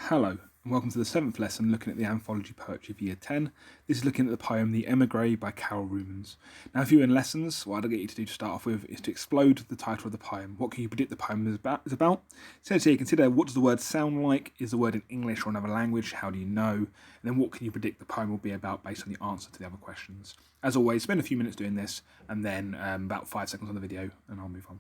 Hello, and welcome to the 7th lesson looking at the Anthology Poetry of Year 10. This is looking at the poem The Emigree by Carol Rumens. Now, if you're in lessons, what I'd get you to do to start off with is to explode the title of the poem. What can you predict the poem is about? So here, consider what does the word sound like? Is the word in English or another language? How do you know? And then what can you predict the poem will be about based on the answer to the other questions? As always, spend a few minutes doing this, and then about 5 seconds on the video, and I'll move on.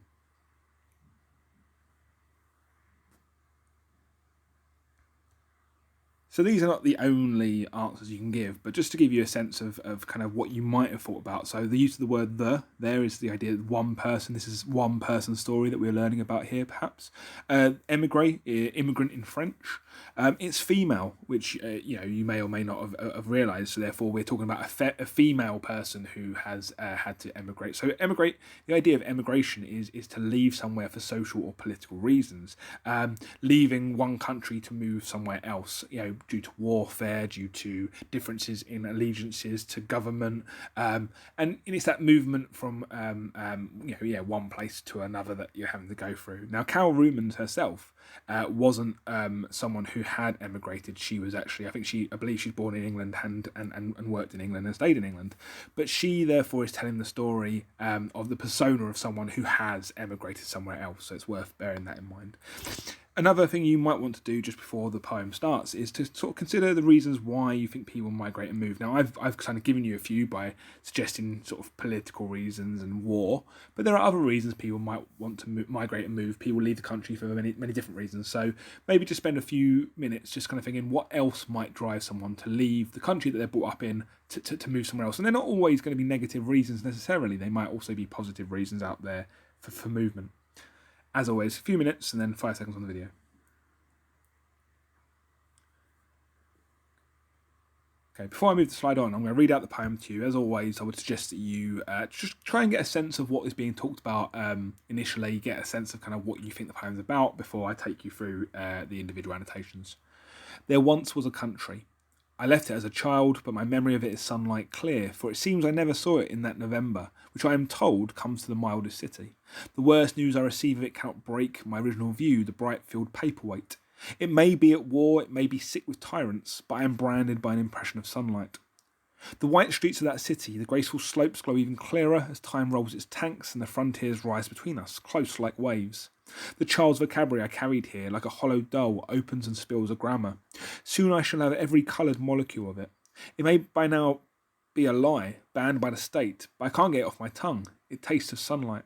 So these are not the only answers you can give, but just to give you a sense of kind of what you might have thought about. So the use of the word "the" there is the idea that one person. This is one person story that we're learning about here, perhaps. Emigree, immigrant in French. It's female, which you may or may not have realised. So therefore, we're talking about a female person who has had to emigrate. So emigrate. The idea of emigration is to leave somewhere for social or political reasons, leaving one country to move somewhere else. Due to warfare, due to differences in allegiances to government, and it's that movement from one place to another that you're having to go through. Now, Carol Rumens herself wasn't someone who had emigrated. She was actually, I believe she's born in England and worked in England and stayed in England, but she therefore is telling the story of the persona of someone who has emigrated somewhere else. So it's worth bearing that in mind. Another thing you might want to do just before the poem starts is to sort of consider the reasons why you think people migrate and move. Now, I've kind of given you a few by suggesting sort of political reasons and war, but there are other reasons people might want to migrate and move. People leave the country for many different reasons. So maybe just spend a few minutes just kind of thinking what else might drive someone to leave the country that they're brought up in to move somewhere else. And they're not always going to be negative reasons necessarily. They might also be positive reasons out there for movement. As always, a few minutes and then 5 seconds on the video. Okay, before I move the slide on, I'm going to read out the poem to you. As always, I would suggest that you just try and get a sense of what is being talked about initially, get a sense of kind of what you think the poem's about before I take you through the individual annotations. There once was a country. I left it as a child, but my memory of it is sunlight clear, for it seems I never saw it in that November, which I am told comes to the mildest city. The worst news I receive of it cannot break my original view, the bright filled paperweight. It may be at war, it may be sick with tyrants, but I am branded by an impression of sunlight. The white streets of that city, the graceful slopes glow even clearer as time rolls its tanks and the frontiers rise between us, close like waves. The child's vocabulary I carried here, like a hollow doll, opens and spills a grammar. Soon I shall have every coloured molecule of it. It may by now be a lie, banned by the state, but I can't get it off my tongue. It tastes of sunlight.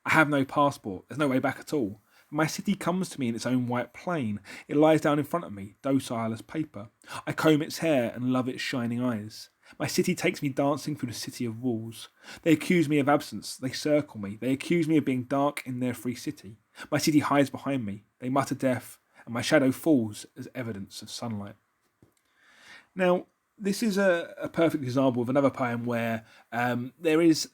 I have no passport, there's no way back at all. My city comes to me in its own white plane. It lies down in front of me, docile as paper. I comb its hair and love its shining eyes. My city takes me dancing through the city of walls. They accuse me of absence, they circle me, they accuse me of being dark in their free city. My city hides behind me, they mutter death, and my shadow falls as evidence of sunlight. Now, this is a perfect example of another poem where there is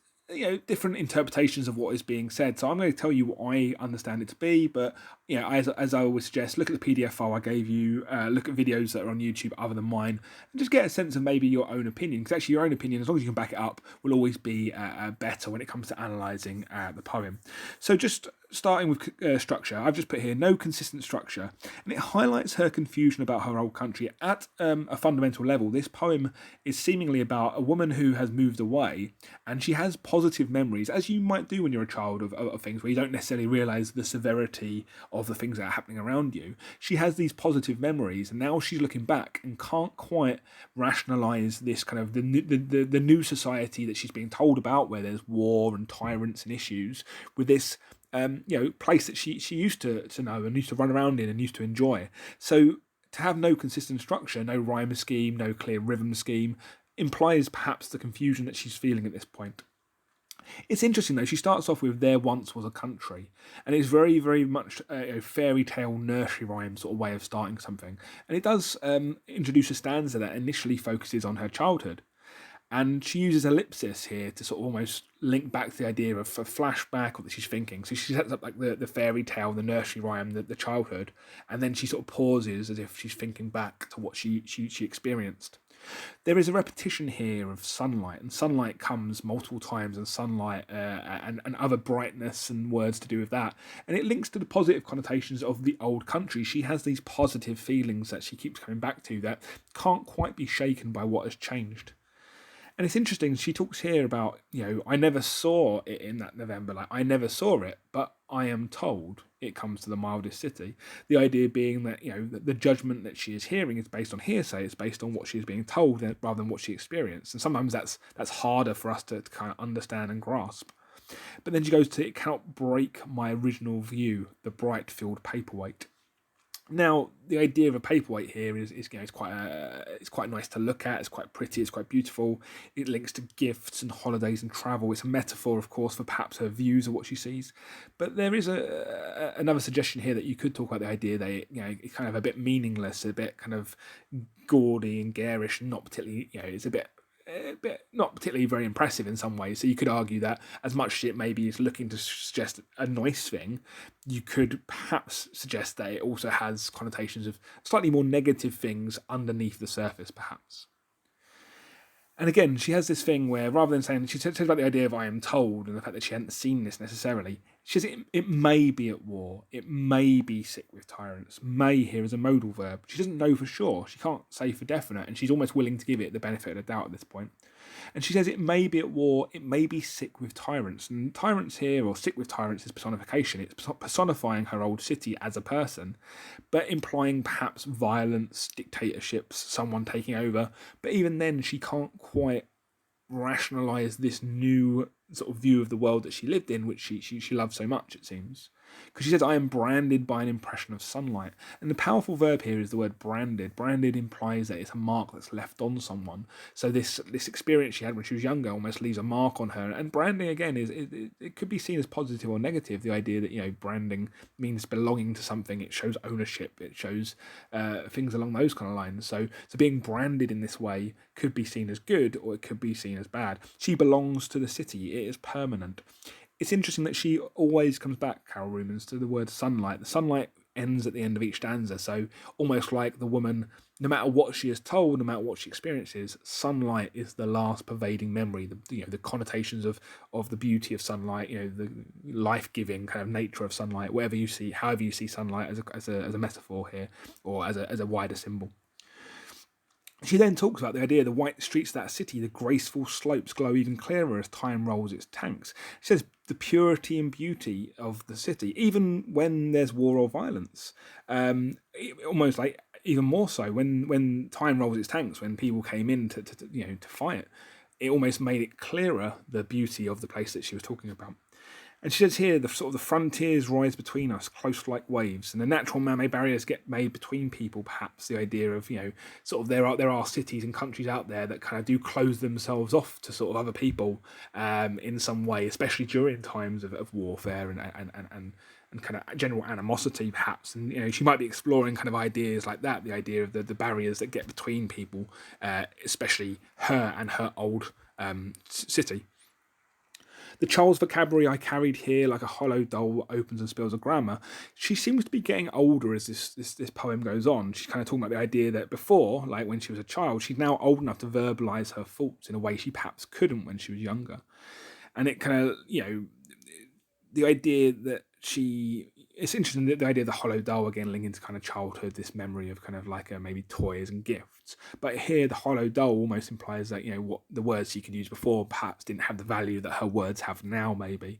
different interpretations of what is being said. So I'm going to tell you what I understand it to be, but as I always suggest, look at the PDF file I gave you, look at videos that are on YouTube other than mine, and just get a sense of maybe your own opinion, because actually your own opinion, as long as you can back it up, will always be better when it comes to analysing the poem. So just starting with structure, I've just put here no consistent structure, and it highlights her confusion about her old country. At a fundamental level, this poem is seemingly about a woman who has moved away, and she has positive memories, as you might do when you're a child, of things where you don't necessarily realise the severity of the things that are happening around you. She has these positive memories, and now she's looking back and can't quite rationalise this kind of the new society that she's being told about, where there's war and tyrants and issues, with this place that she used to know and used to run around in and used to enjoy. So to have no consistent structure, no rhyme scheme, no clear rhythm scheme, implies perhaps the confusion that she's feeling at this point. It's interesting though, she starts off with there once was a country, and it's very, very much a fairy tale nursery rhyme sort of way of starting something. And it does introduce a stanza that initially focuses on her childhood. And she uses ellipsis here to sort of almost link back to the idea of a flashback or that she's thinking. So she sets up like the fairy tale, the nursery rhyme, the childhood, and then she sort of pauses as if she's thinking back to what she experienced. There is a repetition here of sunlight, and sunlight comes multiple times, and sunlight and other brightness and words to do with that. And it links to the positive connotations of the old country. She has these positive feelings that she keeps coming back to that can't quite be shaken by what has changed. And it's interesting, she talks here about, I never saw it in that November, like I never saw it, but I am told it comes to the mildest city. The idea being that, the judgment that she is hearing is based on hearsay, it's based on what she is being told rather than what she experienced. And sometimes that's harder for us to kind of understand and grasp. But then she goes to, it cannot break my original view, the bright filled paperweight. Now, the idea of a paperweight here is it's quite nice to look at. It's quite pretty. It's quite beautiful. It links to gifts and holidays and travel. It's a metaphor, of course, for perhaps her views of what she sees. But there is another suggestion here that you could talk about the idea that it's kind of a bit meaningless, a bit kind of gaudy and garish, and not particularly. It's a bit not particularly very impressive in some ways. So you could argue that as much as it maybe is looking to suggest a nice thing, you could perhaps suggest that it also has connotations of slightly more negative things underneath the surface, perhaps. And again, she has this thing where rather than saying, she says about the idea of I am told and the fact that she hadn't seen this necessarily, she says it may be at war, it may be sick with tyrants, may here is a modal verb. She doesn't know for sure, she can't say for definite, and she's almost willing to give it the benefit of the doubt at this point. And she says it may be at war, it may be sick with tyrants. And tyrants here, or sick with tyrants, is personification. It's personifying her old city as a person, but implying perhaps violence, dictatorships, someone taking over. But even then, she can't quite rationalise this new sort of view of the world that she lived in, which she loved so much, it seems. Because she says, I am branded by an impression of sunlight. And the powerful verb here is the word branded. Branded implies that it's a mark that's left on someone. So this experience she had when she was younger almost leaves a mark on her. And branding, again, it could be seen as positive or negative. The idea that, branding means belonging to something. It shows ownership. It shows things along those kind of lines. So being branded in this way could be seen as good, or it could be seen as bad. She belongs to the city. It is permanent. It's interesting that she always comes back, Carol Rumens, to the word sunlight. The sunlight ends at the end of each stanza, so almost like the woman, no matter what she is told, no matter what she experiences, sunlight is the last pervading memory. The connotations of the beauty of sunlight, the life-giving kind of nature of sunlight, whatever you see, however you see sunlight as a metaphor here, or as a wider symbol. She then talks about the idea of the white streets of that city, the graceful slopes glow even clearer as time rolls its tanks. She says the purity and beauty of the city, even when there's war or violence, almost like even more so when time rolls its tanks, when people came in to fight, it almost made it clearer the beauty of the place that she was talking about. And she says here, the frontiers rise between us, close like waves, and the natural man-made barriers get made between people. Perhaps the idea of there are cities and countries out there that kind of do close themselves off to sort of other people in some way, especially during times of warfare and kind of general animosity, perhaps. And she might be exploring kind of ideas like that, the idea of the barriers that get between people, especially her and her old city. The Charles vocabulary I carried here, like a hollow doll opens and spills a grammar. She seems to be getting older as this poem goes on. She's kind of talking about the idea that before, like when she was a child, she's now old enough to verbalise her thoughts in a way she perhaps couldn't when she was younger. And it kind of, the idea that it's interesting that the idea of the hollow doll again linking to kind of childhood, this memory of kind of like maybe toys and gifts. But here the hollow doll almost implies that what the words she could use before perhaps didn't have the value that her words have now, maybe.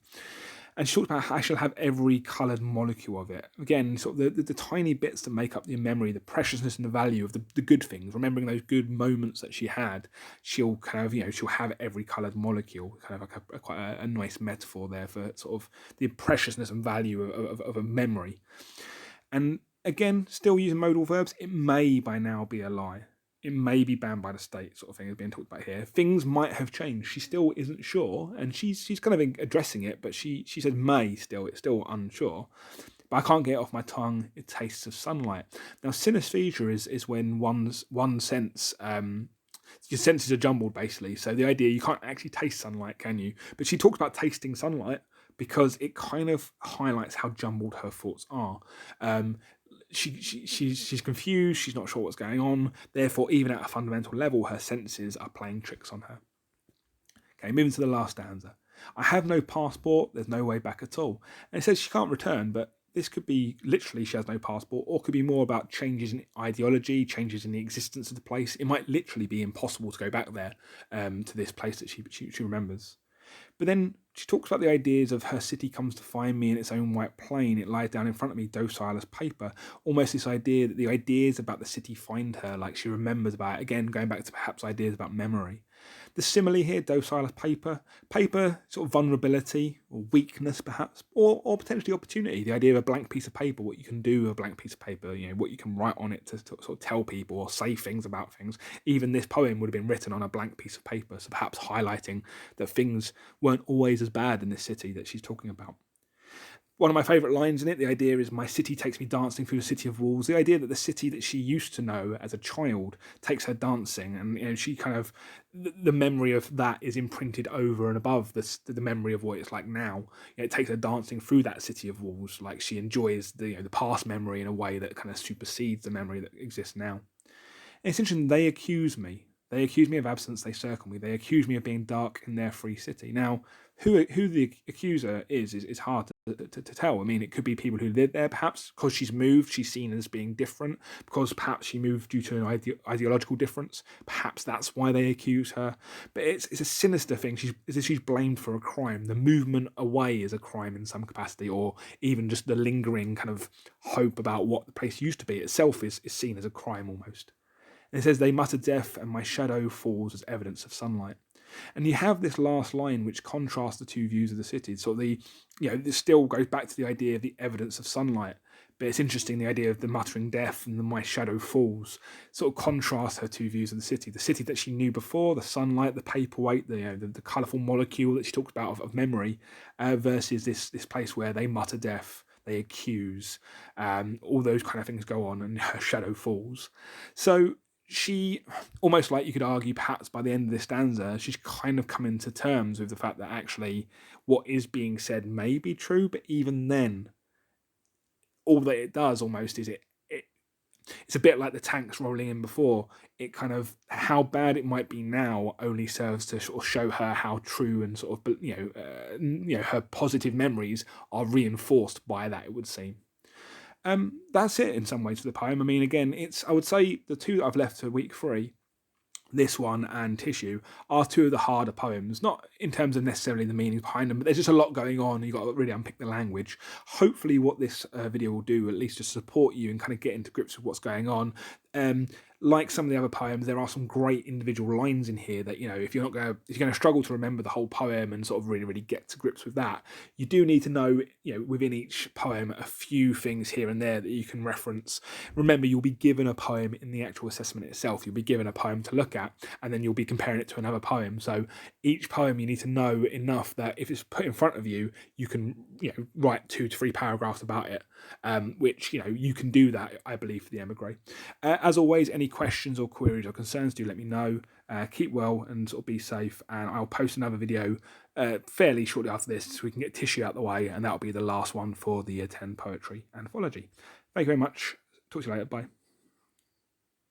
And she talks about how I shall have every coloured molecule of it. Again, sort of the tiny bits that make up your memory, the preciousness and the value of the good things, remembering those good moments that she had. She'll kind of, she'll have every coloured molecule, kind of like quite a nice metaphor there for sort of the preciousness and value of a memory. And again, still using modal verbs, it may by now be a lie. It may be banned by the state, sort of thing is being talked about here. Things might have changed. She still isn't sure, and she's kind of addressing it, but she says may still. It's still unsure. But I can't get it off my tongue. It tastes of sunlight. Now, synesthesia is when one sense your senses are jumbled basically. So the idea, you can't actually taste sunlight, can you? But she talks about tasting sunlight because it kind of highlights how jumbled her thoughts are. Um, she's confused. She's not sure what's going on. Therefore, even at a fundamental level, her senses are playing tricks on her. Okay, moving to the last stanza. I have no passport. There's no way back at all. And it says she can't return, but this could be literally she has no passport, or could be more about changes in ideology, changes in the existence of the place. It might literally be impossible to go back there, to this place that she remembers. But then she talks about the ideas of her city comes to find me in its own white plain. It lies down in front of me, docile as paper. Almost this idea that the ideas about the city find her, like she remembers about it. Again, going back to perhaps ideas about memory. The simile here, docile as paper. Paper, sort of vulnerability or weakness perhaps, or potentially opportunity. The idea of a blank piece of paper, what you can do with a blank piece of paper, what you can write on it to sort of tell people or say things about things. Even this poem would have been written on a blank piece of paper, so perhaps highlighting that things weren't always as bad in this city that she's talking about. One of my favourite lines in it, the idea is, my city takes me dancing through the city of walls. The idea that the city that she used to know as a child takes her dancing, and she kind of, the memory of that is imprinted over and above the memory of what it's like now. It takes her dancing through that city of walls, like she enjoys the past memory in a way that kind of supersedes the memory that exists now. And it's interesting, they accuse me. They accuse me of absence, they circle me. They accuse me of being dark in their free city. Now, who the accuser is hard to tell. I mean, it could be people who live there, perhaps, because she's moved, she's seen as being different, because perhaps she moved due to an ideological difference. Perhaps that's why they accuse her. But it's a sinister thing. She's blamed for a crime. The movement away is a crime in some capacity, or even just the lingering kind of hope about what the place used to be itself is seen as a crime almost. And it says, they mutter death, and my shadow falls as evidence of sunlight. And you have this last line which contrasts the two views of the city. So this still goes back to the idea of the evidence of sunlight. But it's interesting, the idea of the muttering death and the my shadow falls sort of contrast her two views of the city. The city that she knew before, the sunlight, the paperweight, the colourful molecule that she talked about of memory, versus this place where they mutter death, they accuse, all those kind of things go on, and her shadow falls. So she, almost like you could argue perhaps by the end of this stanza, she's kind of coming to terms with the fact that actually what is being said may be true, but even then, all that it does almost is it's a bit like the tanks rolling in before. It kind of, how bad it might be now only serves to sort of show her how true and sort of, her positive memories are reinforced by that, it would seem. That's it in some ways for the poem. I mean, again, I would say the two that I've left for week 3, this one and Tissue, are two of the harder poems, not in terms of necessarily the meanings behind them, but there's just a lot going on and you've got to really unpick the language. Hopefully what this video will do, at least to support you and kind of get into grips with what's going on. Like some of the other poems, there are some great individual lines in here that, if you're going to struggle to remember the whole poem and sort of really, really get to grips with that, you do need to know, within each poem, a few things here and there that you can reference. Remember, you'll be given a poem in the actual assessment itself. You'll be given a poem to look at, and then you'll be comparing it to another poem. So each poem you need to know enough that if it's put in front of you, you can, write 2 to 3 paragraphs about it, which, you can do that, I believe, for the Emigree. As always, any questions or queries or concerns, do let me know. Keep well and sort of be safe, and I'll post another video fairly shortly after this so we can get Tissue out the way, and that'll be the last one for the Year 10 Poetry Anthology. Thank you very much. Talk to you later. Bye.